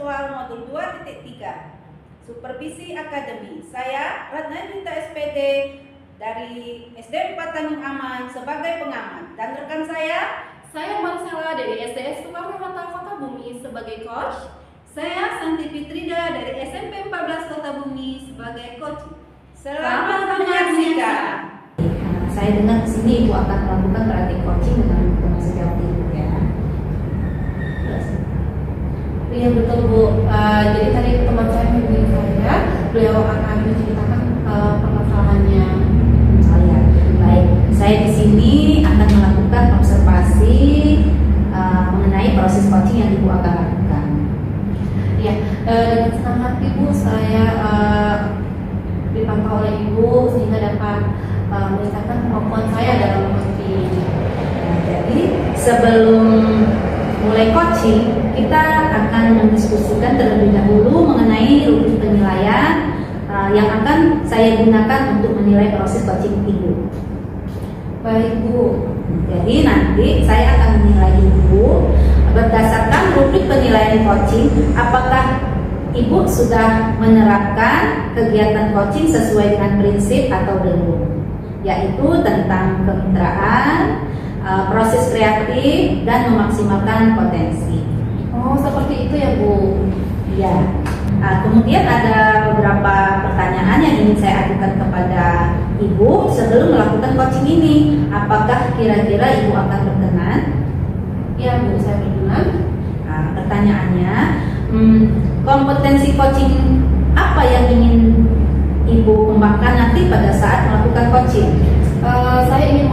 Seksual Modul 2.3 Supervisi Akademi. Saya Ratna Yunita SPD dari SD 4 Tanjung Aman sebagai pengamat, dan rekan saya Marcella dari SDS Soekarno-Hatta Kota Bumi sebagai coach. Saya Santi Fitrida dari SMP 14 Kota Bumi sebagai coach. Selamat menyaksikan. Saya dengar di sini Ibu akan melakukan praktik coaching dengan tanggung jawab Ibu ya. Iya betul Bu. Jadi tadi teman saya hubungi saya, beliau akan menceritakan permasalahannya. Oh ya, baik. Saya di sini akan melakukan observasi mengenai proses coaching yang Ibu akan lakukan. Ya, dengan senang hati Bu, saya dipantau oleh Ibu sehingga dapat meningkatkan kemampuan saya dalam coaching. Jadi sebelum mulai coaching, kita akan mendiskusikan terlebih dahulu mengenai rubrik penilaian yang akan saya gunakan untuk menilai proses coaching Ibu. Baik Bu. Jadi nanti saya akan menilai Ibu berdasarkan rubrik penilaian coaching, apakah Ibu sudah menerapkan kegiatan coaching sesuai dengan prinsip atau belum, yaitu tentang kemitraan, proses kreatif, dan memaksimalkan potensi. Oh, seperti itu ya Bu. Ya. Kemudian ada beberapa pertanyaan yang ingin saya ajukan kepada Ibu sebelum melakukan coaching ini. Apakah kira-kira Ibu akan berkenan? Ya Bu, saya berkenan. Pertanyaannya, kompetensi coaching apa yang ingin Ibu kembangkan nanti pada saat melakukan coaching? Saya ingin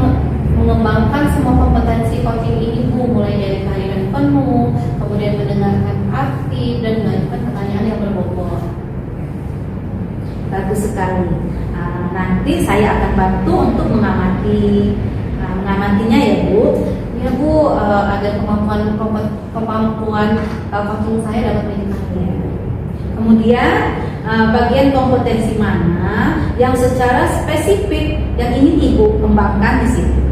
mengembangkan semua kompetensi coaching ini Bu, mulai dari kehadiran penuh, kemudian mendengarkan aktif, dan mengajukan pertanyaan yang berbobot. Bagus sekali. Nanti saya akan bantu untuk mengamatinya ya Bu. Ya Bu, agar kemampuan coaching saya dapat meningkatnya. Kemudian bagian kompetensi mana yang secara spesifik yang ingin Ibu kembangkan di situ?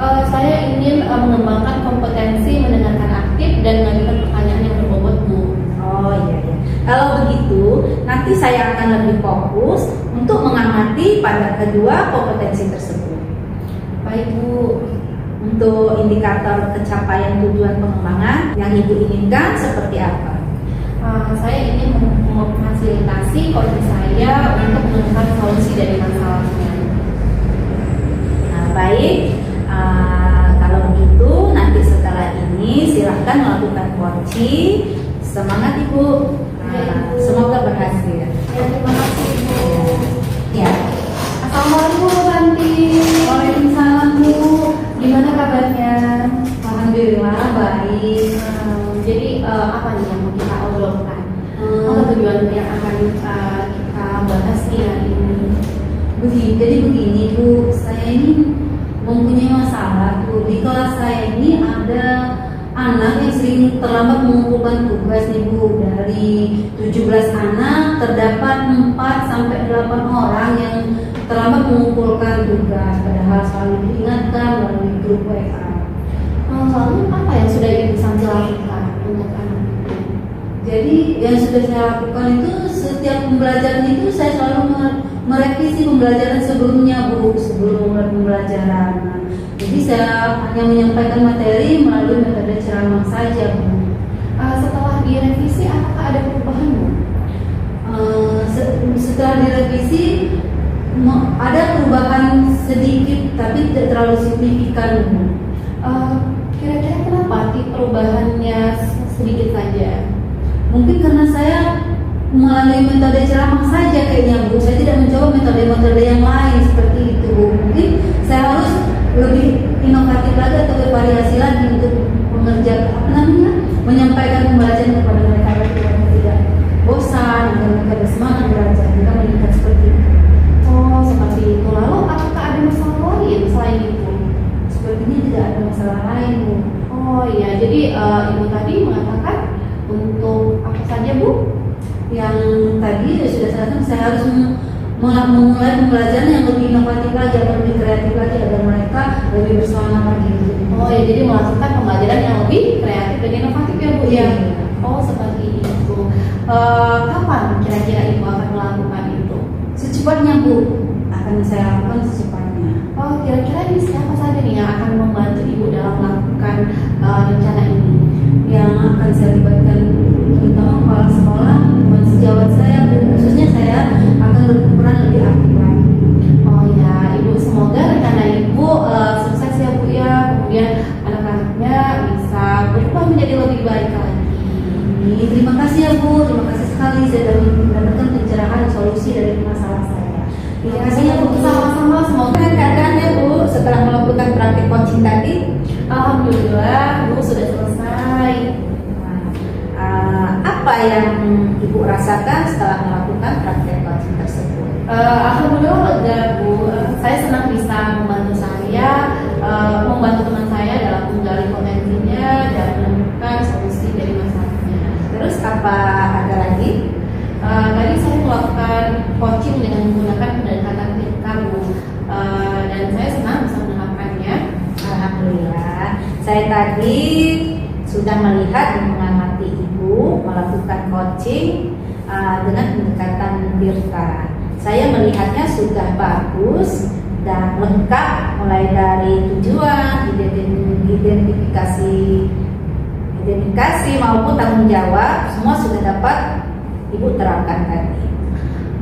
Saya ingin mengembangkan kompetensi mendengarkan aktif dan mengajukan pertanyaan yang berbobot Bu. Oh iya. Kalau begitu, nanti saya akan lebih fokus untuk mengamati pada kedua kompetensi tersebut. Baik Bu. Untuk indikator pencapaian tujuan pengembangan yang Ibu inginkan seperti apa? Saya ingin memfasilitasi coaching saya untuk menemukan solusi dari masalahnya. Baik. Kalau begitu, nanti setelah ini silahkan melakukan coaching. Semangat Ibu. Semoga berhasil. Ya, terima kasih Bu. Ya. Assalamualaikum Bu Santi. Waalaikumsalam Bu. Gimana kabarnya? Alhamdulillah baik. Jadi apa nih yang mau kita obrolkan? Apa tujuan yang akan kita bahas nih hari ini? Jadi begini Bu, saya ini mempunyai masalah tuh. Di kelas saya ini ada anak yang sering terlambat mengumpulkan tugas nih Bu. Dari 17 anak terdapat 4 sampai 8 orang yang terlambat mengumpulkan tugas, padahal selalu diingatkan melalui grup WA. Lalu apa yang sudah Ibu Santi lakukan untuk anak? Jadi yang sudah saya lakukan itu setiap pembelajaran itu saya selalu merevisi pembelajaran sebelumnya Bu, sebelum mulai pembelajaran. Jadi saya hanya menyampaikan materi melalui metode ceramah saja Bu. Setelah direvisi apakah ada perubahan Bu? Setelah direvisi ada perubahan sedikit tapi tidak terlalu signifikan Bu. Kira-kira kenapa perubahannya sedikit saja? Mungkin karena saya melalui metode ceramah saja kayaknya Bu. Saya tidak mencoba metode-metode yang lain seperti itu Bu. Mungkin saya harus lebih inovatif lagi atau bervariasi lagi untuk menyampaikan pembelajaran kepada mereka agar tidak bosan, agar mereka bersemangat belajar. Kita meningkat seperti itu. Oh, seperti itu. Lalu apakah ada masalah lain selain itu? Sepertinya tidak ada masalah lain Bu. Oh iya, jadi Ibu tadi mengatakan untuk apa saja Bu? Yang tadi sudah saya katakan, saya harus memulai pembelajaran yang lebih inovatif lagi atau lebih kreatif lagi agar mereka lebih bersemangat lagi. Oh ya, jadi melakukan pembelajaran yang lebih kreatif dan inovatif ya Bu. Iya. Oh seperti itu. Kapan kira-kira Ibu akan melakukan itu? Secepatnya Bu, akan saya lakukan secepatnya. Oh, kira-kira ini siapa saja nih yang akan membantu Ibu dalam melakukan rencana ini? Yang akan saya libatkan terutama kepala sekolah, teman sejawat saya, dan khususnya saya akan berperan lebih aktif lagi. Oh ya, Ibu, semoga rencana Ibu sukses ya Bu ya. Kemudian anak-anaknya bisa berubah menjadi lebih baik lagi. Terima kasih ya Bu, terima kasih sekali saya sudah mendapatkan pencerahan solusi dari masalah saya. Terima kasih ya Bu. Sama-sama, semoga Keadaannya Bu setelah melakukan praktik coaching tadi, alhamdulillah Bu sudah selesai. apa yang Ibu rasakan setelah melakukan praktik coaching tersebut? Alhamdulillah lega Bu. Saya senang bisa membantu teman saya dalam menggali potensinya dan menemukan solusi dari masalahnya. Terus apa ada lagi? Tadi saya melakukan coaching dengan menggunakan pendekatan Tirta Bu. Dan saya senang bisa menerapkannya. Alhamdulillah, saya tadi sudah melihat dan mengamati Ibu melakukan coaching dengan pendekatan Tirta. Saya melihatnya sudah bagus dan lengkap, mulai dari tujuan, identifikasi maupun tanggung jawab, semua sudah dapat Ibu terapkan tadi.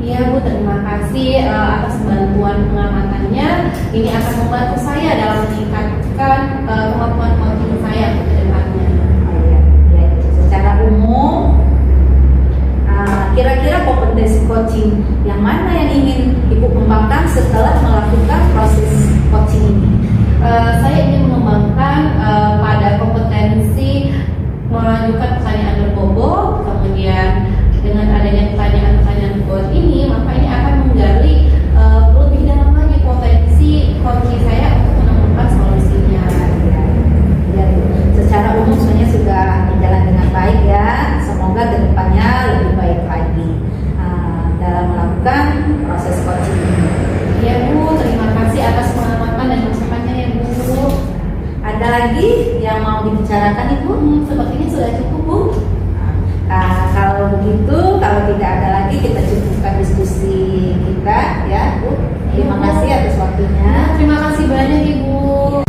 Iya Bu, terima kasih atas bantuan pengamatannya. Ini akan membantu saya dalam meningkatkan kemampuan coaching saya untuk kedepannya. Ya, secara umum, kira-kira kompetensi coaching yang mana yang ingin Ibu kembangkan setelah melakukan proses coaching ini? Saya ingin mengembangkan pada kompetensi mengajukan pertanyaan berbobot, kemudian dengan adanya pertanyaan-pertanyaan bobot ini, maka ini akan menggali lebih dalam lagi potensi coaching saya untuk menemukan solusinya. Ya, secara umum sebenarnya sudah berjalan dengan baik ya. Semoga kedepannya lebih baik lagi dalam melakukan proses coaching ini. Ya Bu, terima kasih atas pengamatan dan masukannya ya Bu. Ada lagi yang mau dibicarakan Ibu? Sepertinya sudah cukup Bu. Kalau begitu, kalau tidak ada lagi kita cukupkan diskusi kita ya Bu. Terima kasih atas waktunya. Terima kasih banyak Ibu.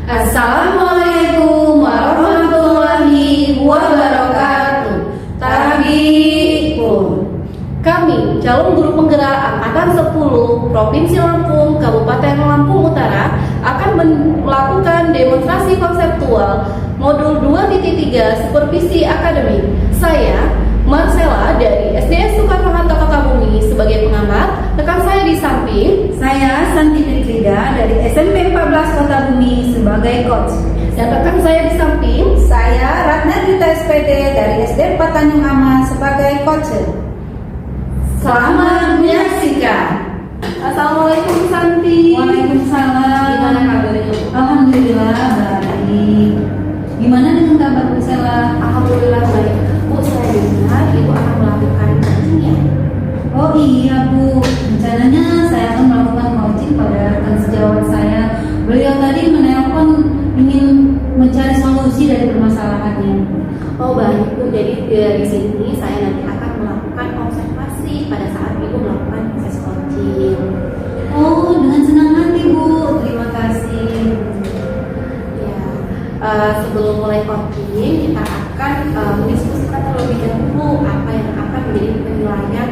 Assalamualaikum warahmatullahi wabarakatuh. Tarbiun. Kami, calon guru penggerak Angkatan 10 Provinsi Lampung, Kabupaten Lampung Utara akan melakukan demonstrasi konseptual modul 2.3 supervisi akademik. Saya, Marcella dari SDS Soekarno-Hatta Kota-Bumi sebagai pengamat, rekan saya di samping. Saya Santi Fitrida dari SMP 14 Kota-Bumi sebagai coach. Dan rekan saya di samping. Saya Ratna Rita SPD dari SD 4 Tanjung Aman sebagai coach. Selamat menyaksikan. Assalamualaikum Santi. Waalaikumsalam. Gimana kabarnya? Alhamdulillah baik. Gimana dengan kabar Bu Sela? Alhamdulillah baik. Bu, saya dengar Ibu akan melakukan coaching ya? Oh iya Bu, rencananya saya akan melakukan coaching pada rekan sejawat saya. Beliau tadi menelpon ingin mencari solusi dari permasalahannya. Oh baik Bu, jadi dari sini saya nanti akan melakukan observasi pada saat Ibu melakukan proses coaching. Oh, dengan senang hati Bu, terima kasih. Ya, sebelum mulai coaching kita akan mendiskusikan terlebih dahulu apa yang akan menjadi penilaian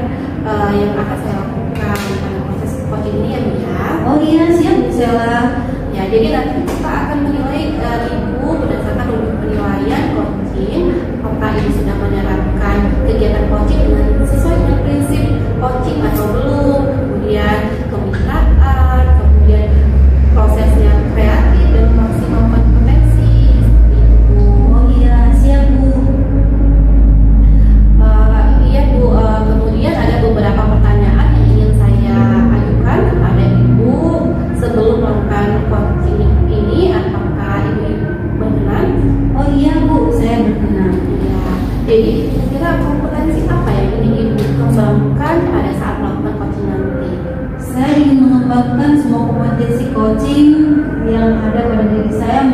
yang akan saya lakukan pada proses coaching ini ya Bu ya. Oh iya, siap Bu Sela. Ya, jadi nanti kita akan menilai Ibu berdasarkan penilaian coaching, apakah Ibu sudah menerapkan kegiatan coaching sesuai dengan prinsip coaching atau belum, kemudian kemitraan, kemudian prosesnya kreatif dan memaksimalkan potensi seperti itu. Oh iya, siap Bu. Iya Bu, kemudian ada beberapa pertanyaan yang ingin saya ajukan kepada Ibu sebelum melakukan coaching ini. Apakah Ibu berkenan? Oh iya Bu, saya berkenan. Ya, jadi kira-kira kompetensi apa yang ingin Ibu kembangkan pada saat melakukan ingin mengembangkan semua kompetensi coaching yang ada pada diri saya,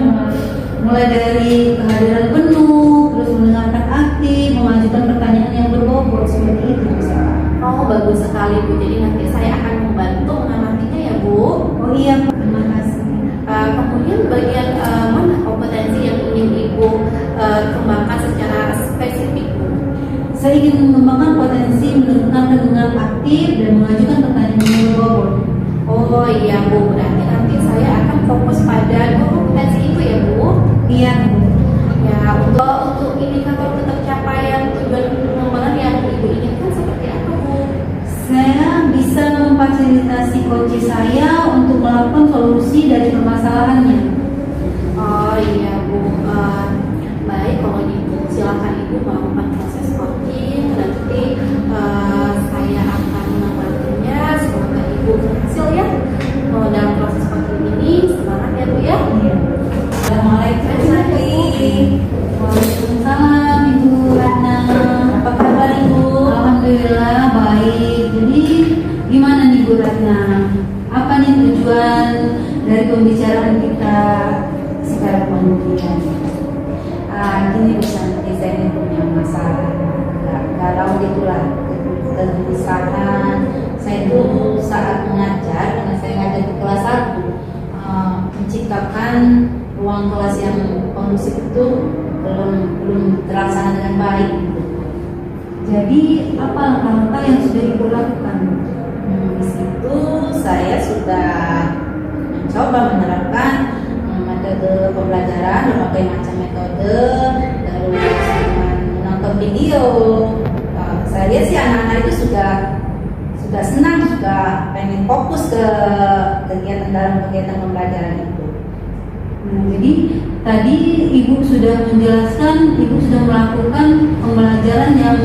mulai dari kehadiran penuh, terus mendengarkan aktif, mengajukan pertanyaan yang berbobot, seperti itu bisa. Oh, bagus sekali Bu. Jadi nanti saya akan membantu mengamatinya ya Bu. Oh iya, terima kasih. Kemudian bagian mana kompetensi yang ingin Ibu kembangkan secara spesifik Bu? Saya ingin mengembangkan potensi mendengarkan dengan aktif dan mengajukan pertanyaan yang berbobot. Oh iya Bu, berarti nanti saya akan fokus pada dua kompetensi itu ya Bu. Iya, Bu. Ya, untuk indikator tercapaian tujuan pengembangan yang Ibu inginkan seperti apa Bu? Saya bisa memfasilitasi coach saya untuk melakukan solusi dari permasalahannya. Oh iya Bu, baik kalau gitu silakan Ibu melakukan proses coaching. Nanti saya akan membantunya. Semoga Ibu berhasil ya dalam proses coaching ini. Semangat ya Bu ya. Assalamualaikum. Waalaikumsalam Ibu Ratna. Apa kabar Ibu? Alhamdulillah baik. Jadi gimana nih Bu Ratna? Apa nih tujuan dari pembicaraan kita sekarang kemudian? Gini Bu Santi, saya ini punya masalah galau gitulah, kegelisahan. Saya itu saat mengajar, karena saya ngajar di kelas 1, menciptakan ruang kelas yang kondusif itu belum terlaksana dengan baik. Jadi apa langkah-langkah yang sudah Ibu lakukan? Di situ saya sudah mencoba menerapkan metode pembelajaran, berbagai macam metode, terus dengan menonton video. Saya lihat sih anak-anak itu sudah senang, sudah pengen fokus ke kegiatan pembelajaran itu. Jadi tadi Ibu sudah menjelaskan, Ibu sudah melakukan pembelajaran yang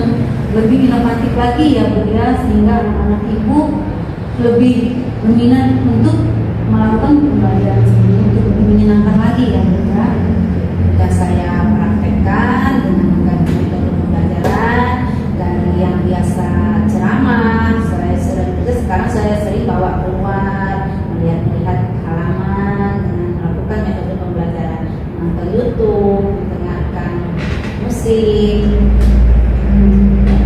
lebih inovatif lagi ya Bu ya, sehingga anak-anak Ibu lebih berminat untuk melakukan pembelajaran ini, untuk lebih menyenangkan lagi ya Bu ya. Sudah saya praktekkan dengan mengganti metode pembelajaran dari yang biasa ceramah. Sekarang saya sering bawa keluar, melihat halaman dengan melakukan metode pembelajaran, menonton YouTube, mendengarkan musik.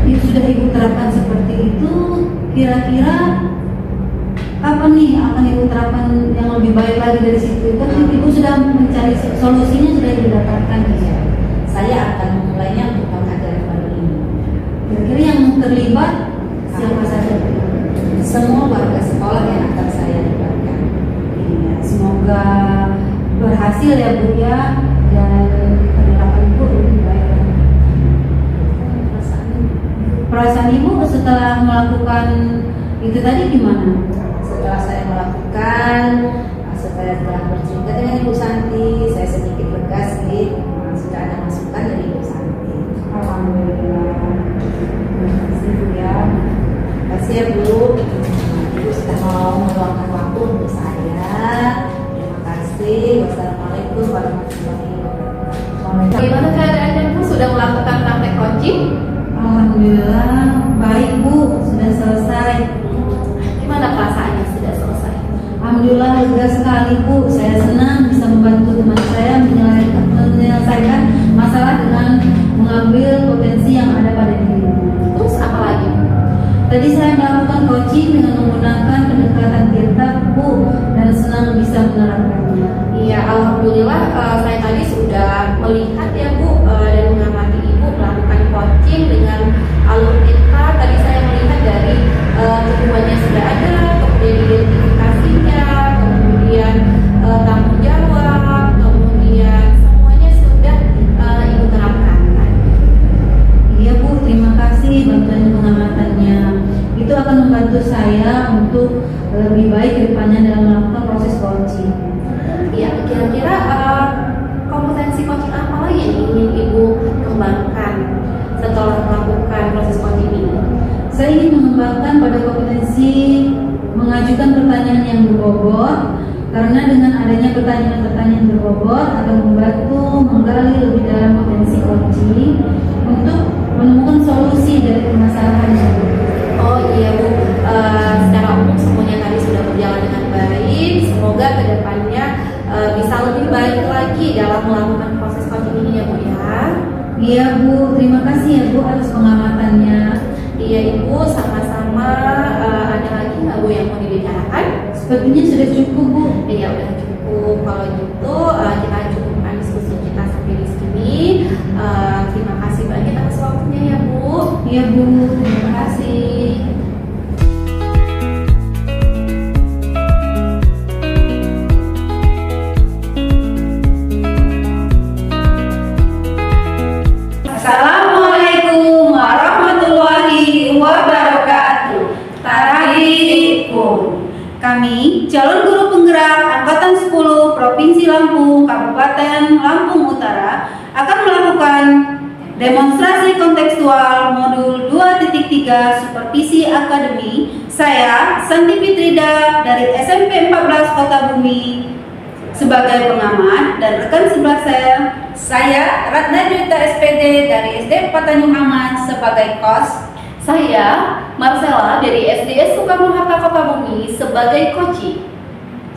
Itu sudah Ibu terapkan seperti itu, kira-kira apa nih akan Ibu terapkan yang lebih baik lagi dari situ? Kan Ibu sudah mencari solusinya, sudah Ibu dapatkan ya. Saya akan memulainya untuk pembelajaran baru ini. Kira-kira yang terlibat siapa saja? Semua warga sekolah yang akan saya libatkan. Ya, semoga berhasil ya Bu ya, dan penerapan Ibu lebih baik lagi. Perasaan Ibu setelah melakukan itu tadi gimana? Setelah saya melakukan, setelah bercerita dengan Ibu Santi, saya sedikit lega sih. Sudah ada masukan dari Ibu Santi. Alhamdulillah. Terima kasih Bu ya. Terima kasih ya Bu. Ibu sudah mau meluangkan waktu untuk saya. Terima kasih. Wassalamualaikum warahmatullahi wabarakatuh. Bagaimana keadaannya Bu? Sudah melakukan praktek coaching? Alhamdulillah baik Bu, sudah selesai. Gimana perasaannya sudah selesai? Alhamdulillah lega sekali Bu. Saya senang bisa membantu teman saya menyelesaikan masalah dengan mengambil potensi yang ada pada diri. Terus apa lagi? Tadi saya melakukan coaching dengan menggunakan pendekatan tirta Bu, dan senang bisa menerapkannya. Iya, alhamdulillah saya tadi sudah melihat ya Bu dan mengamati Ibu melakukan coaching dengan alur tirta. Tadi saya melihat dari tujuannya sudah ada, kemudian identifikasinya, kemudian tanggung jawab, kemudian semuanya sudah Ibu terapkan. Iya Bu, terima kasih bantuan pengamatannya. Itu akan membantu saya untuk lebih baik ke depannya dalam melakukan proses coaching. Iya, kira-kira kompetensi coaching apa lagi yang ingin Ibu kembangkan setelah melakukan proses coaching ini? Saya ingin mengembangkan pada kompetensi mengajukan pertanyaan yang berbobot, karena dengan adanya pertanyaan-pertanyaan berbobot akan membantu menggali lebih dalam potensi coaching untuk menemukan solusi dari permasalahannya. Oh iya Bu, secara umum semuanya tadi sudah berjalan lagi dalam melakukan proses coaching ini ya Bu ya. Iya Bu, terima kasih ya Bu atas pengamatannya. Iya Ibu, sama-sama. Ada lagi nggak Bu yang mau dibicarakan? Sepertinya sudah cukup Bu. Iya udah cukup. Kalau gitu kita cukupkan diskusi kita sampai di sini. Terima kasih banyak atas waktunya ya Bu. Iya Bu, terima kasih. Assalamualaikum warahmatullahi wabarakatuh. Tarahipun. Kami calon guru penggerak Angkatan 10 Provinsi Lampung, Kabupaten Lampung Utara akan melakukan demonstrasi kontekstual modul 2.3 Supervisi Akademi. Saya Santi Fitrida dari SMP 14 Kota Bumi sebagai pengamat, dan rekan sebelah saya Ratna Juwita SPD dari SD 4 Tanjung Aman sebagai kos. Saya Marcella dari SDS Soekarno-Hatta Kota Bumi sebagai coaching.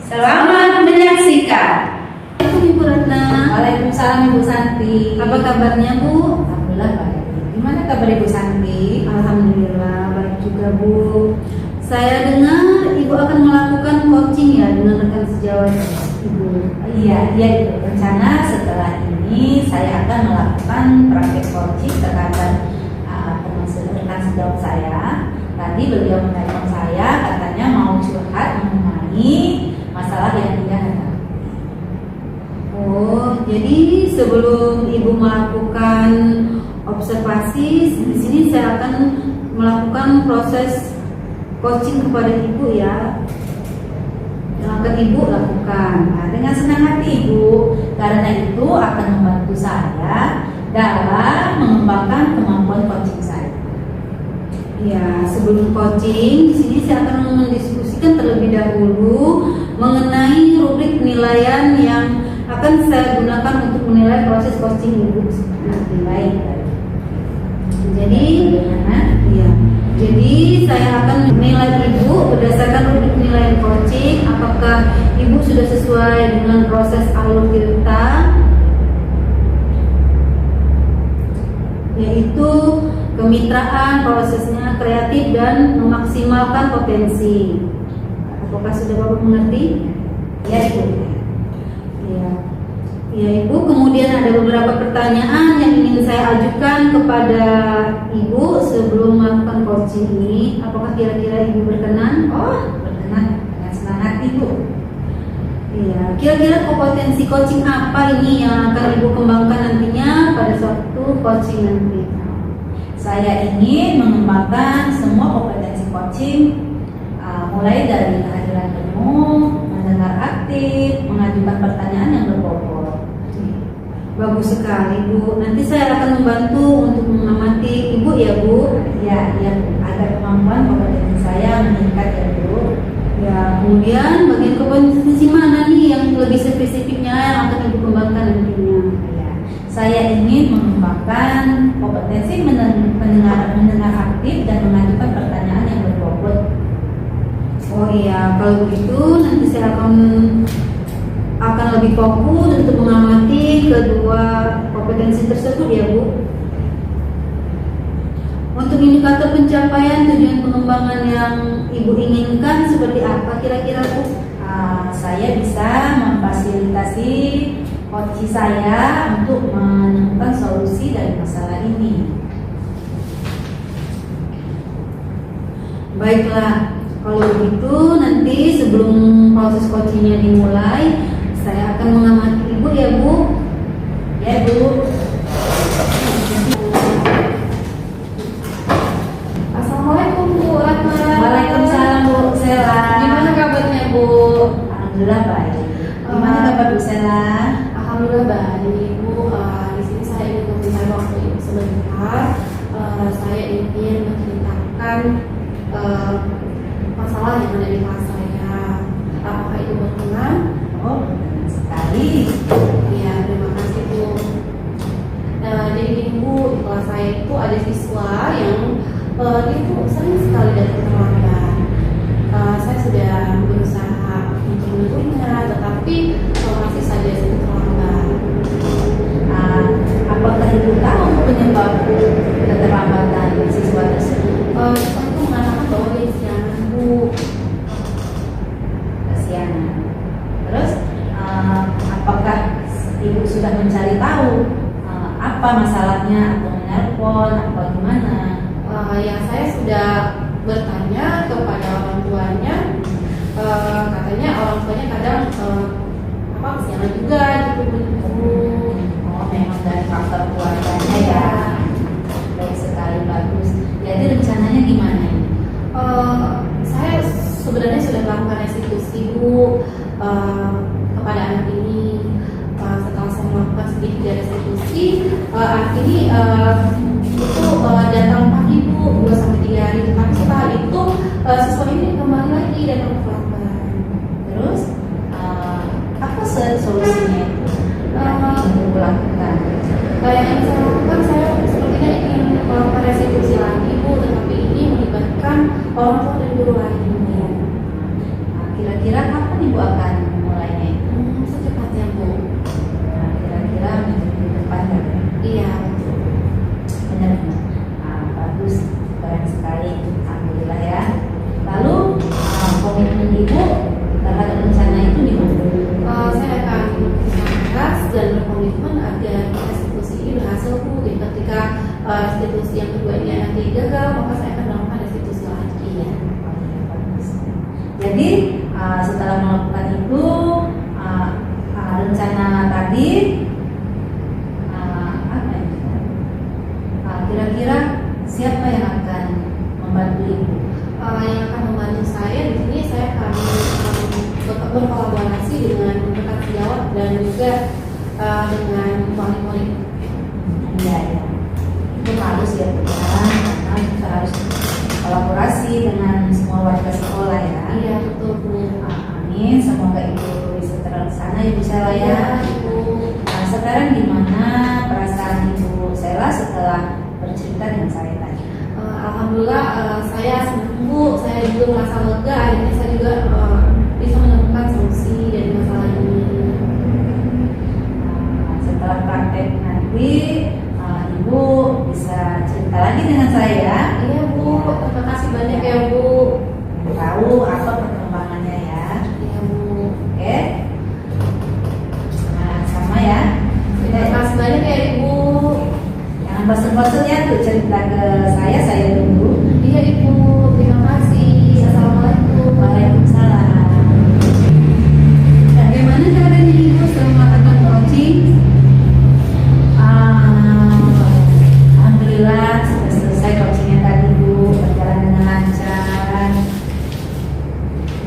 Selamat menyaksikan. Assalamualaikum Ibu Ratna. Waalaikumsalam Ibu Santi. Apa kabarnya Bu? Alhamdulillah baik. Gimana kabar Ibu Santi? Alhamdulillah baik juga Bu. Saya dengar Ibu akan melakukan coaching ya dengan rekan sejawat Ibu. Iya Ibu. Rencana setelah ini saya akan melakukan praktek coaching terhadap rekan sejawat saya. Tadi beliau menelpon saya, katanya mau curhat mengenai masalah yang dia hadapi. Oh, jadi sebelum Ibu melakukan observasi, di sini saya akan melakukan proses coaching kepada Ibu ya. Yang akan Ibu lakukan. Nah, dengan senang hati Ibu, karena itu akan membantu saya dalam mengembangkan kemampuan coaching saya. Ya, sebelum coaching, di sini saya akan mendiskusikan terlebih dahulu mengenai rubrik penilaian yang akan saya gunakan untuk menilai proses coaching Ibu. Baik. Jadi, ya. Jadi saya akan menilai Ibu berdasarkan rubrik penilaian coaching. Apakah Ibu sudah sesuai dengan proses alur kita, yaitu kemitraan, prosesnya kreatif dan memaksimalkan potensi. Apakah sudah Bapak mengerti? Ya Ibu. Ya. Ya Ibu, kemudian ada beberapa pertanyaan yang ingin saya ajukan kepada Ibu sebelum melakukan coaching ini. Apakah kira-kira Ibu berkenan? Oh, berkenan, dengan senang hati Bu. Iya, kira-kira kompetensi coaching apa ini yang akan Ibu kembangkan nantinya pada suatu coaching nanti? Saya ingin mengembangkan semua kompetensi coaching, mulai dari kehadiran penuh, mendengar aktif, mengajukan pertanyaan yang berbobot. Bagus sekali Bu. Nanti saya akan membantu untuk mengamati Ibu ya Bu. Ya, agar kemampuan kompetensi saya meningkat ya Bu. Ya, kemudian bagian kompetensi mana nih yang lebih spesifiknya yang akan Ibu kembangkan nantinya? Ya, saya ingin mengembangkan kompetensi mendengar aktif dan mengajukan pertanyaan yang berbobot. Oh iya, kalau begitu nanti saya akan lebih fokus untuk mengamati kedua kompetensi tersebut ya Bu. Untuk indikator pencapaian tujuan pengembangan yang Ibu inginkan seperti apa kira-kira Bu? Saya bisa memfasilitasi coach saya untuk menemukan solusi dari masalah ini. Baiklah, kalau begitu nanti sebelum proses coachingnya dimulai, saya akan mengamati Ibu ya Bu. Ya Bu. Assalamualaikum Bu Ratna. Waalaikumsalam Bu Sela. Gimana kabarnya Bu? Alhamdulillah baik. Gimana kabar Bu Sela? Alhamdulillah baik Bu. Di sini saya ingin memberikan waktu Ibu sebentar. Saya ingin menceritakan masalah yang ada di kelas saya. Apakah itu berkenan? Oh, benar sekali. Iya, terima kasih Bu. Jadi Ibu, di kelas saya itu ada siswa yang dia tuh sering sekali datang terlambat. Saya sudah berusaha untuk menentunya, tetapi masih saja sering terlambat. apa masalahnya atau menelpon apa gimana? Ya saya sudah bertanya kepada orang tuanya, katanya orang tuanya kadang kesiangan juga gitu. Oh, memang dari faktor keluarganya ya. Baik sekali, bagus. Jadi rencananya gimana ini? Saya sebenarnya sudah melakukan restitusi Bu kepada anak ini. Setelah saya melakukan sedikit restitusi, anak ini itu datang pagi Bu 2-3 hari. Tapi setelah itu siswa ini kembali lagi datang ke pelajaran. Terus apa solusinya itu yang ibu lakukan? Yang ingin saya lakukan, saya sepertinya ingin melakukan restitusi lagi Bu, tetapi ini melibatkan orang tua dan guru lainnya. Kira-kira kapan ibu akan mulainya itu? Secepatnya Bu. Kira-kira minggu depan kan? Iya. Benar-benar. Bagus, keren sekali. Alhamdulillah ya. Lalu komitmen ibu terhadap rencana itu gimana? Saya akan keras dan berkomitmen agar restitusi ini berhasil Bu. Jadi ketika restitusi yang kedua ini nanti gagal, maka saya akan melakukan restitusi lagi ya. Jadi setelah melakukan itu rencana tadi apa ya? Kira-kira siapa yang akan membantu ibu? Yang akan membantu saya di sini, saya akan berkolaborasi dengan dekat sejawat dan juga dengan murid-murid. Iya, ya. Itu harus ya, karena kita harus kolaborasi dengan semua warga sekolah ya. Iya betul Bu. Amin, semoga ibu bisa terlaksana ibu Sela ya. Iya, Ibu. Sekarang gimana perasaan ibu Sela setelah bercerita dengan saya tadi? Alhamdulillah saya senang Bu, saya juga merasa lega. Akhirnya saya juga bisa menemukan solusi dari masalah ini. Setelah praktek nanti ibu bisa cerita lagi dengan saya. Iya Bu, terima kasih banyak ya Bu. Tahu apa perkembangannya ya. Iya Bu. Oke. Sama ya. Terima kasih banyak ya Ibu. Jangan bosan-bosan ya tuh cerita ke saya tunggu. Iya Ibu, terima kasih. Assalamualaikum. Waalaikumsalam. Bagaimana caranya ibu setelah melakukan coaching? Alhamdulillah sudah selesai coachingnya tadi Bu, berjalan dengan lancar.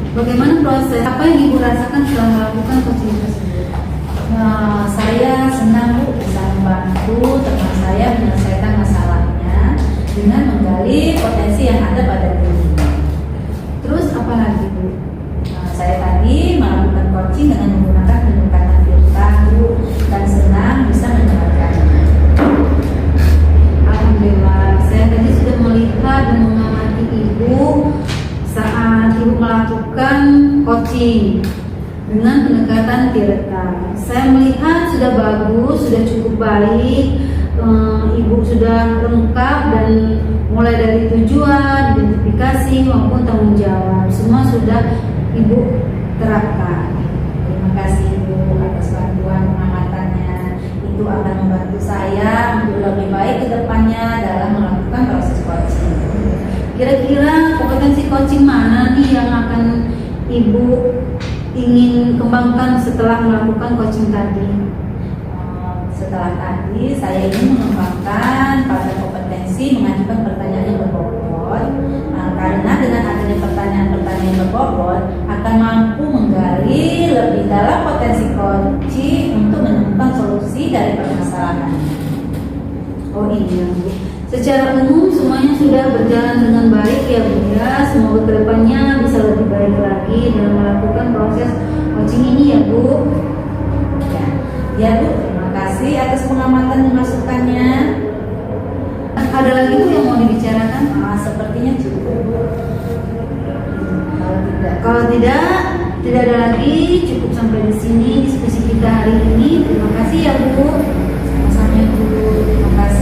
Bagaimana proses? Apa yang ibu rasakan setelah melakukan coaching tersebut? Saya senang Bu bisa membantu teman saya menyelesaikan masalahnya dengan menggali potensi yang ada pada dirinya. Terus apa lagi Bu? Saya tadi melakukan coaching dengan menggunakan pendekatan filter Bu, dan senang bisa menerapkannya. Alhamdulillah, saya tadi sudah melihat dan mengamati ibu saat ibu melakukan coaching dengan pendekatan Tirta. Saya melihat sudah bagus, sudah cukup baik. Ibu sudah lengkap dan mulai dari tujuan, identifikasi maupun tanggung jawab semua sudah ibu terapkan. Terima kasih Bu atas bantuan pengamatannya. Itu akan membantu saya untuk lebih baik ke depannya dalam melakukan proses coaching. Kira-kira kompetensi coaching mana nih yang akan ibu ingin kembangkan setelah melakukan coaching tadi? Setelah tadi saya ingin mengembangkan pada kompetensi mengajukan pertanyaan yang berbobot, karena dengan adanya pertanyaan-pertanyaan yang berbobot akan mampu menggali lebih dalam potensi coaching untuk menemukan solusi dari permasalahan. Oh iya Bu. Secara umum semuanya sudah berjalan dengan baik ya Bu ya. Semoga kedepannya bisa lebih baik lagi dalam melakukan proses coaching ini ya Bu. Ya Bu, terima kasih atas pengamatan dan masukannya. Ada lagi Bu yang mau dibicarakan? Sepertinya cukup Bu. Kalau tidak ada lagi, cukup sampai di sini diskusi kita hari ini. Terima kasih ya Bu. Sama-sama Bu, terima kasih.